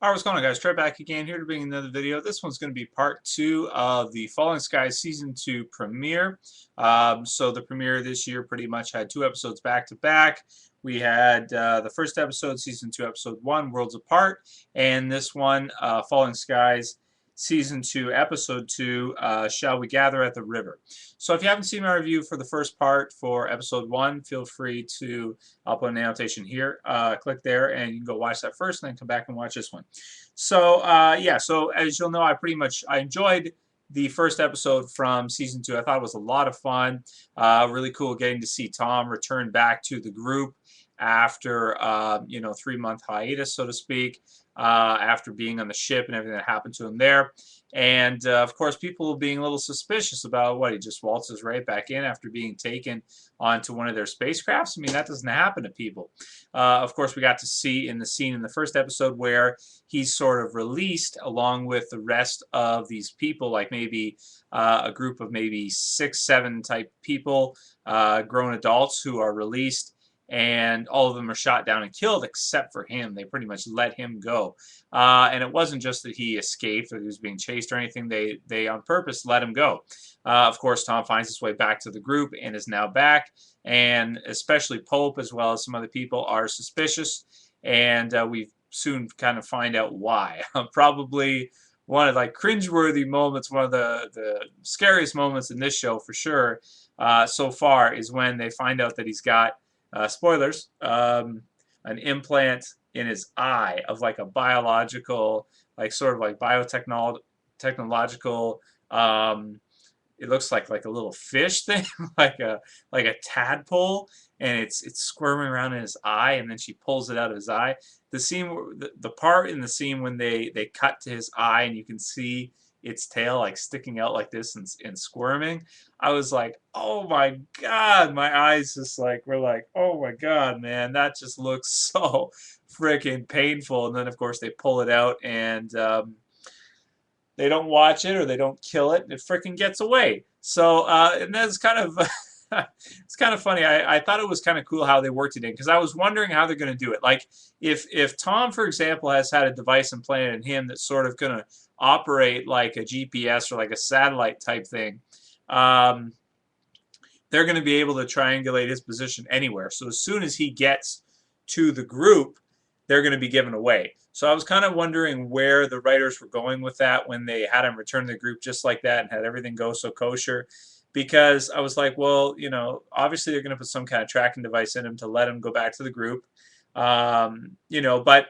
Alright, what's going on, guys? Trey back again here to bring another video. This one's going to be part 2 of the Falling Skies Season 2 premiere. So the premiere this year pretty much had 2 episodes back to back. We had the first episode, Season 2, Episode 1, Worlds Apart, and this one, Falling Skies Season 2, Episode 2, Shall We Gather at the River. So if you haven't seen my review for the first part for Episode 1, feel free to, I'll put an annotation here, click there and you can go watch that first and then come back and watch this one. So yeah, so as you'll know, I enjoyed the first episode from Season 2. I thought it was a lot of fun. Really cool getting to see Tom return back to the group after 3-month hiatus, so to speak, after being on the ship and everything that happened to him there. And of course, people being a little suspicious about what he just waltzes right back in after being taken onto one of their spacecrafts. I mean, that doesn't happen to people. Of course, we got to see in the scene in the first episode where he's sort of released along with the rest of these people, like maybe a group of maybe 6, 7 type people, grown adults who are released, and all of them are shot down and killed except for him. They pretty much let him go. And it wasn't just that he escaped or he was being chased or anything. They on purpose let him go. Of course, Tom finds his way back to the group and is now back. And especially Pope, as well as some other people, are suspicious. And we soon kind of find out why. Probably one of like cringeworthy moments, one of the scariest moments in this show for sure so far is when they find out that he's got spoilers, an implant in his eye of like a biological, like sort of like biotechnological, it looks like a little fish thing, like a tadpole, and it's squirming around in his eye, and then she pulls it out of his eye. The scene, the part in the scene when they cut to his eye and you can see its tail like sticking out like this and squirming, I was like, oh my god, my eyes just like were like, oh my god, man, that just looks so freaking painful. And then of course they pull it out and they don't watch it or they don't kill it, and it freaking gets away. So and that's kind of it's kind of funny. I thought it was kind of cool how they worked it in, because I was wondering how they're going to do it. Like if Tom, for example, has had a device implanted in him that's sort of going to operate like a GPS or like a satellite type thing, they're going to be able to triangulate his position anywhere. So as soon as he gets to the group, they're going to be given away. So I was kind of wondering where the writers were going with that when they had him return to the group just like that and had everything go so kosher. Because I was like, well, obviously they're going to put some kind of tracking device in him to let him go back to the group. But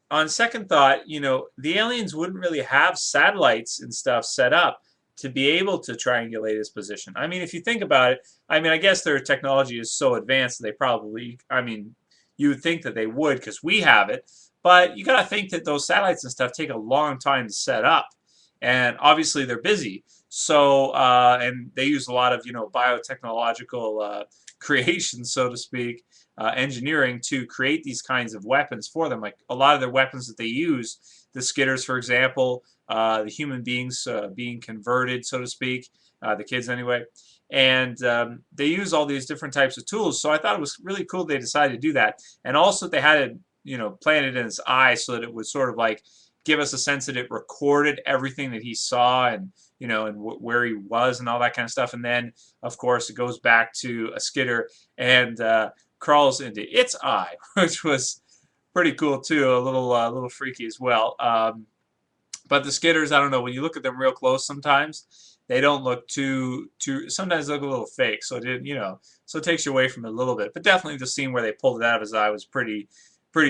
on second thought, the aliens wouldn't really have satellites and stuff set up to be able to triangulate his position. I mean, if you think about it, I mean, I guess their technology is so advanced that they probably, I mean, you would think that they would because we have it. But you got to think that those satellites and stuff take a long time to set up. And obviously they're busy. So, and they use a lot of, biotechnological creations, so to speak, engineering to create these kinds of weapons for them. Like a lot of their weapons that they use, the skitters, for example, the human beings being converted, so to speak, the kids anyway. And they use all these different types of tools. So I thought it was really cool they decided to do that. And also they had it, planted in his eye so that it would sort of like give us a sense that it recorded everything that he saw and where he was and all that kind of stuff. And then, of course, it goes back to a skitter and crawls into its eye, which was pretty cool too, a little freaky as well. But the skitters, I don't know, when you look at them real close sometimes, they don't look too sometimes they look a little fake. So it did, so it takes you away from it a little bit. But definitely the scene where they pulled it out of his eye was pretty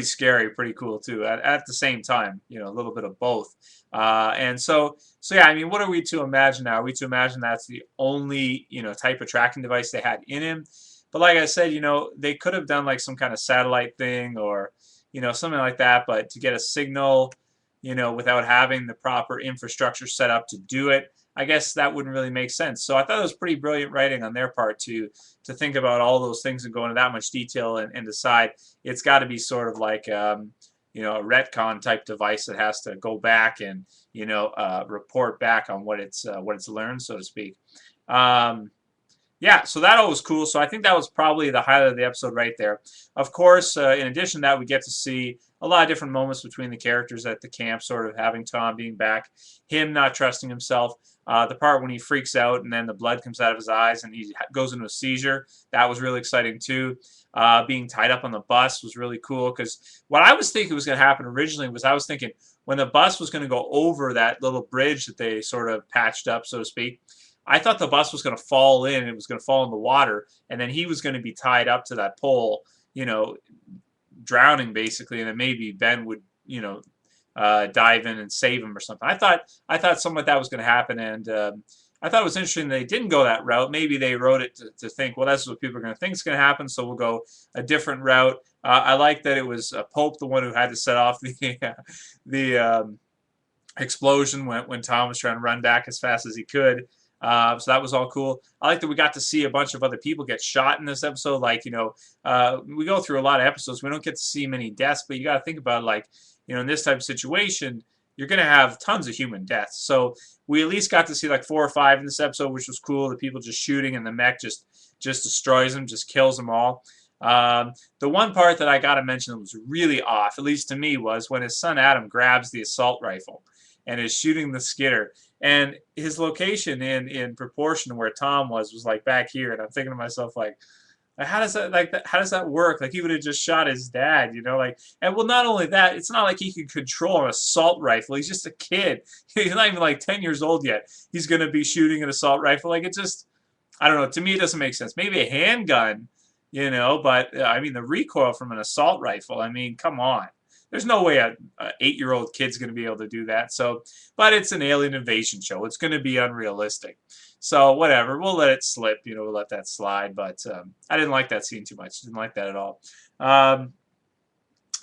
scary, pretty cool too. At the same time, a little bit of both. And so yeah, I mean, what are we to imagine now? Are we to imagine that's the only type of tracking device they had in him? But like I said, they could have done like some kind of satellite thing or something like that. But to get a signal, without having the proper infrastructure set up to do it, I guess that wouldn't really make sense. So I thought it was pretty brilliant writing on their part to think about all those things and go into that much detail and decide it's got to be sort of like a retcon type device that has to go back and report back on what it's learned, so to speak. Yeah, so that all was cool. So I think that was probably the highlight of the episode right there. Of course, in addition to that, we get to see a lot of different moments between the characters at the camp, sort of having Tom being back, him not trusting himself. The part when he freaks out and then the blood comes out of his eyes and he goes into a seizure, that was really exciting too. Being tied up on the bus was really cool because what I was thinking was going to happen originally was I was thinking when the bus was going to go over that little bridge that they sort of patched up, so to speak, I thought the bus was going to fall in and it was going to fall in the water, and then he was going to be tied up to that pole, drowning basically, and then maybe Ben would, dive in and save him or something. I thought something like that was going to happen, and I thought it was interesting they didn't go that route. Maybe they wrote it to think, well, that's what people are going to think is going to happen, so we'll go a different route. I like that it was Pope, the one who had to set off the explosion when Tom was trying to run back as fast as he could. So that was all cool. I like that we got to see a bunch of other people get shot in this episode. Like, we go through a lot of episodes. We don't get to see many deaths, but you got to think about it, like, in this type of situation, you're going to have tons of human deaths. So we at least got to see like 4 or 5 in this episode, which was cool. The people just shooting and the mech just destroys them, just kills them all. The one part that I got to mention that was really off, at least to me, was when his son Adam grabs the assault rifle and is shooting the skidder. And his location in proportion to where Tom was like back here. And I'm thinking to myself, like, how does that work? Like, he would have just shot his dad, and well, not only that, it's not like he can control an assault rifle. He's just a kid. He's not even like 10 years old yet. He's going to be shooting an assault rifle. Like, it just, I don't know. To me, it doesn't make sense. Maybe a handgun, but I mean, the recoil from an assault rifle, I mean, come on. There's no way a 8-year-old kid's going to be able to do that. So, but it's an alien invasion show. It's going to be unrealistic. So whatever, we'll let it slip. We'll let that slide. But I didn't like that scene too much. Didn't like that at all.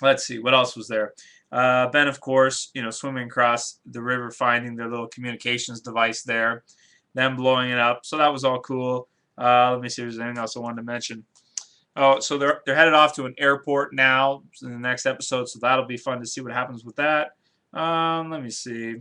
Let's see, what else was there? Ben, of course, swimming across the river, finding their little communications device there, them blowing it up. So that was all cool. Let me see if there's anything else I wanted to mention. Oh, so they're headed off to an airport now in the next episode, so that'll be fun to see what happens with that. Let me see.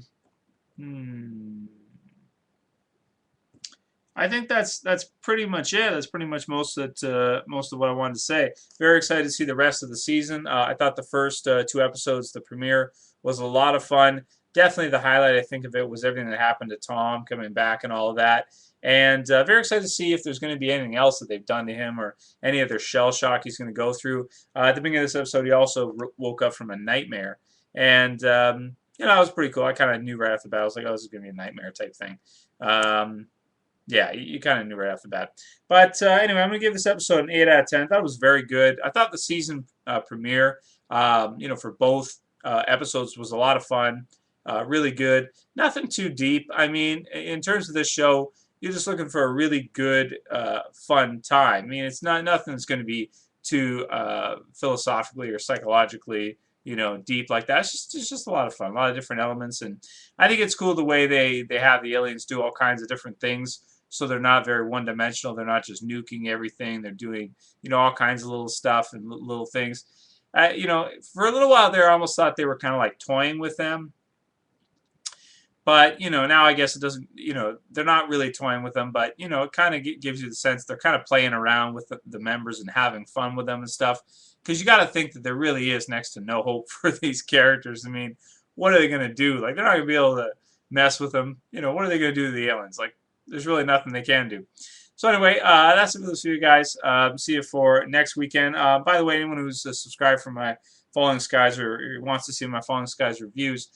I think that's pretty much it. That's pretty much most of what I wanted to say. Very excited to see the rest of the season. I thought the first 2 episodes, the premiere, was a lot of fun. Definitely the highlight, I think, of it was everything that happened to Tom coming back and all of that. And very excited to see if there's going to be anything else that they've done to him or any other shell shock he's going to go through. At the beginning of this episode, he also woke up from a nightmare. And, that was pretty cool. I kind of knew right off the bat. I was like, oh, this is going to be a nightmare type thing. Yeah, you kind of knew right off the bat. But anyway, I'm going to give this episode an 8 out of 10. I thought it was very good. I thought the season premiere, for both episodes was a lot of fun. Really good. Nothing too deep. I mean, in terms of this show, you're just looking for a really good, fun time. I mean, it's nothing that's going to be too philosophically or psychologically, deep like that. It's just a lot of fun, a lot of different elements, and I think it's cool the way they have the aliens do all kinds of different things. So they're not very one-dimensional. They're not just nuking everything. They're doing, all kinds of little stuff and little things. For a little while there, I almost thought they were kind of like toying with them. But, now I guess it doesn't, they're not really toying with them, but, it kind of gives you the sense they're kind of playing around with the members and having fun with them and stuff. Because you got to think that there really is next to no hope for these characters. I mean, what are they going to do? Like, they're not going to be able to mess with them. What are they going to do to the aliens? Like, there's really nothing they can do. So anyway, that's it for this video, guys. See you for next weekend. By the way, anyone who's subscribed for my Falling Skies or wants to see my Falling Skies reviews,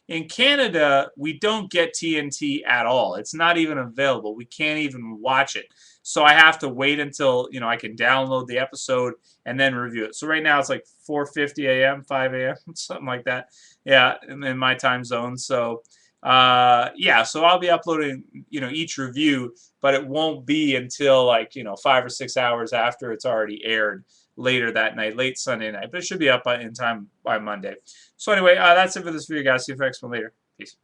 in Canada, we don't get TNT at all. It's not even available. We can't even watch it. So I have to wait until, I can download the episode and then review it. So right now it's like 4:50 a.m., 5 a.m., something like that. Yeah, in my time zone. So, yeah, so I'll be uploading, each review, but it won't be until like, 5 or 6 hours after it's already aired later that night, late Sunday night. But it should be up in time by Monday. So anyway, that's it for this video, guys. See you next one later. Peace.